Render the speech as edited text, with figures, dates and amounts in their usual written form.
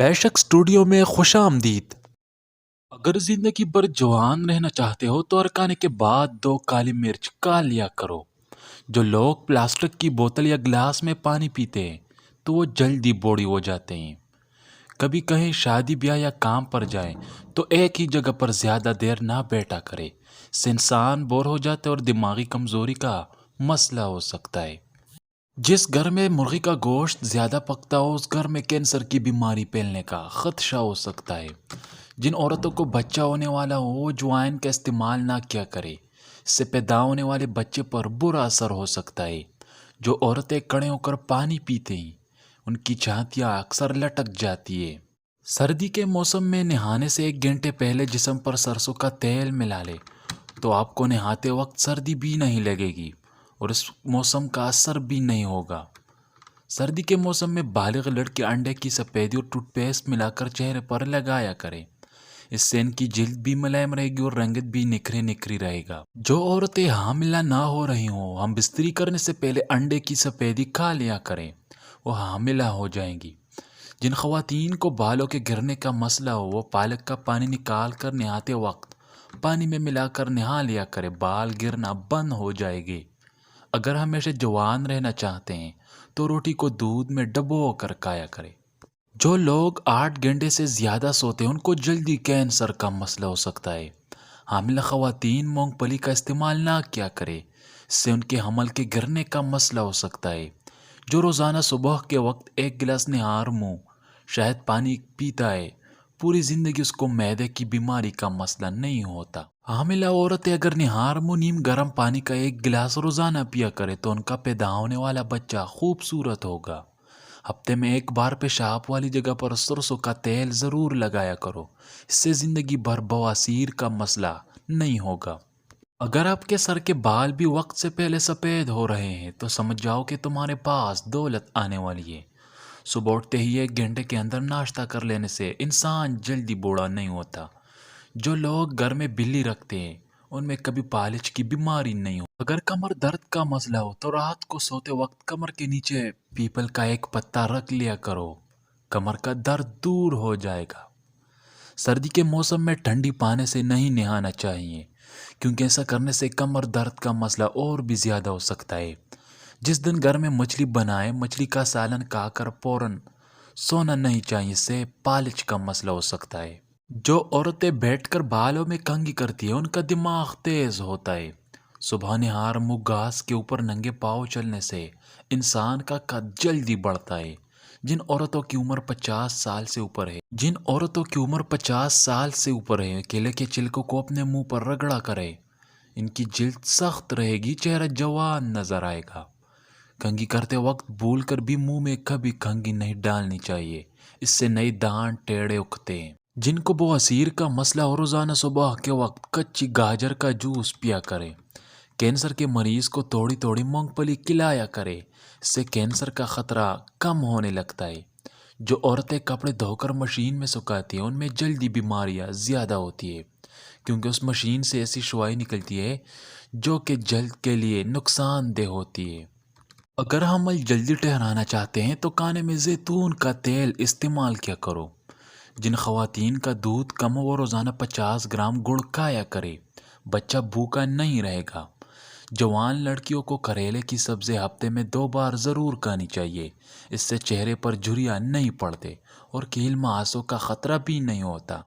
بیشک اسٹوڈیو میں خوش آمدید۔ اگر زندگی بھر جوان رہنا چاہتے ہو تو ارکانے کے بعد 2 کالی مرچ کھا لیا کرو۔ جو لوگ پلاسٹک کی بوتل یا گلاس میں پانی پیتے ہیں تو وہ جلدی بوڑھی ہو جاتے ہیں۔ کبھی کہیں شادی بیاہ یا کام پر جائیں تو ایک ہی جگہ پر زیادہ دیر نہ بیٹھا کرے، اس سے انسان بور ہو جاتا ہے اور دماغی کمزوری کا مسئلہ ہو سکتا ہے۔ جس گھر میں مرغی کا گوشت زیادہ پکتا ہو اس گھر میں کینسر کی بیماری پھیلنے کا خدشہ ہو سکتا ہے۔ جن عورتوں کو بچہ ہونے والا ہو وہ اجوائن کا استعمال نہ کیا کرے، اس سے پیدا ہونے والے بچے پر برا اثر ہو سکتا ہے۔ جو عورتیں کھڑے ہو کر پانی پیتے ہیں ان کی چھاتیاں اکثر لٹک جاتی ہے۔ سردی کے موسم میں نہانے سے 1 گھنٹے پہلے جسم پر سرسوں کا تیل ملا لے تو آپ کو نہاتے وقت سردی بھی نہیں لگے گی اور اس موسم کا اثر بھی نہیں ہوگا۔ سردی کے موسم میں بالغ لڑکے انڈے کی سفیدی اور ٹوتھ پیسٹ ملا کر چہرے پر لگایا کریں، اس سے ان کی جلد بھی ملائم رہے گی اور رنگت بھی نکھری نکھری رہے گا۔ جو عورتیں حاملہ نہ ہو رہی ہوں ہم بستری کرنے سے پہلے انڈے کی سفیدی کھا لیا کریں، وہ حاملہ ہو جائیں گی۔ جن خواتین کو بالوں کے گرنے کا مسئلہ ہو وہ پالک کا پانی نکال کر نہاتے وقت پانی میں ملا کر نہا لیا کرے، بال گرنا بند ہو جائے گے۔ اگر ہمیشہ جوان رہنا چاہتے ہیں تو روٹی کو دودھ میں ڈبو کر کھایا کرے۔ جو لوگ 8 گھنٹے سے زیادہ سوتے ہیں ان کو جلدی کینسر کا مسئلہ ہو سکتا ہے۔ حاملہ خواتین مونگ پھلی کا استعمال نہ کیا کرے، اس سے ان کے حمل کے گرنے کا مسئلہ ہو سکتا ہے۔ جو روزانہ صبح کے وقت 1 گلاس نہار منہ شہد پانی پیتا ہے پوری زندگی اس کو معدے کی بیماری کا مسئلہ نہیں ہوتا۔ حاملہ عورتیں اگر نہار منہ نیم گرم پانی کا 1 گلاس روزانہ پیا کرے تو ان کا پیدا ہونے والا بچہ خوبصورت ہوگا۔ ہفتے میں 1 بار پیشاب والی جگہ پر سرسوں کا تیل ضرور لگایا کرو، اس سے زندگی بھر بواسیر کا مسئلہ نہیں ہوگا۔ اگر آپ کے سر کے بال بھی وقت سے پہلے سفید ہو رہے ہیں تو سمجھ جاؤ کہ تمہارے پاس دولت آنے والی ہے۔ صبح اٹھتے ہی 1 گھنٹے کے اندر ناشتہ کر لینے سے انسان جلدی بوڑھا نہیں ہوتا۔ جو لوگ گھر میں بلی رکھتے ہیں ان میں کبھی پالچ کی بیماری نہیں ہو۔ اگر کمر درد کا مسئلہ ہو تو رات کو سوتے وقت کمر کے نیچے پیپل کا 1 پتا رکھ لیا کرو، کمر کا درد دور ہو جائے گا۔ سردی کے موسم میں ٹھنڈی پانی سے نہیں نہانا چاہیے کیونکہ ایسا کرنے سے کمر درد کا مسئلہ اور بھی زیادہ ہو سکتا ہے۔ جس دن گھر میں مچھلی بنائے مچھلی کا سالن کھا کر فوراً سونا نہیں چاہیے، اس سے پالچ کا مسئلہ ہو سکتا ہے۔ جو عورتیں بیٹھ کر بالوں میں کنگھی کرتی ہیں ان کا دماغ تیز ہوتا ہے۔ صبح نہار منہ گھاس کے اوپر ننگے پاؤں چلنے سے انسان کا قد جلدی بڑھتا ہے۔ جن عورتوں کی عمر 50 سال سے اوپر ہے کیلے کے چھلکوں کو اپنے منہ پر رگڑا کرے، ان کی جلد سخت رہے گی، چہرہ جوان نظر آئے گا۔ کنگھی کرتے وقت بھول کر بھی منہ میں کبھی کنگھی نہیں ڈالنی چاہیے، اس سے نئے دانت ٹیڑھے اگتے ہیں۔ جن کو بواسیر کا مسئلہ ہو روزانہ صبح کے وقت کچی گاجر کا جوس پیا کرے۔ کینسر کے مریض کو تھوڑی تھوڑی مونگ پھلی کھلایا کرے، اس سے کینسر کا خطرہ کم ہونے لگتا ہے۔ جو عورتیں کپڑے دھو کر مشین میں سکھاتی ہیں ان میں جلدی بیماریاں زیادہ ہوتی ہے کیونکہ اس مشین سے ایسی شعاعیں نکلتی ہے جو کہ جلد کے لیے نقصان دہ ہوتی ہے۔ اگر حمل جلدی ٹھہرانا چاہتے ہیں تو کھانے میں زیتون کا تیل استعمال کیا کرو۔ جن خواتین کا دودھ کم ہو وہ روزانہ 50 گرام گڑ کھایا کرے، بچہ بھوکا نہیں رہے گا۔ جوان لڑکیوں کو کریلے کی سبزی ہفتے میں 2 بار ضرور کھانی چاہیے، اس سے چہرے پر جھریاں نہیں پڑتے اور کیل مہاسوں کا خطرہ بھی نہیں ہوتا۔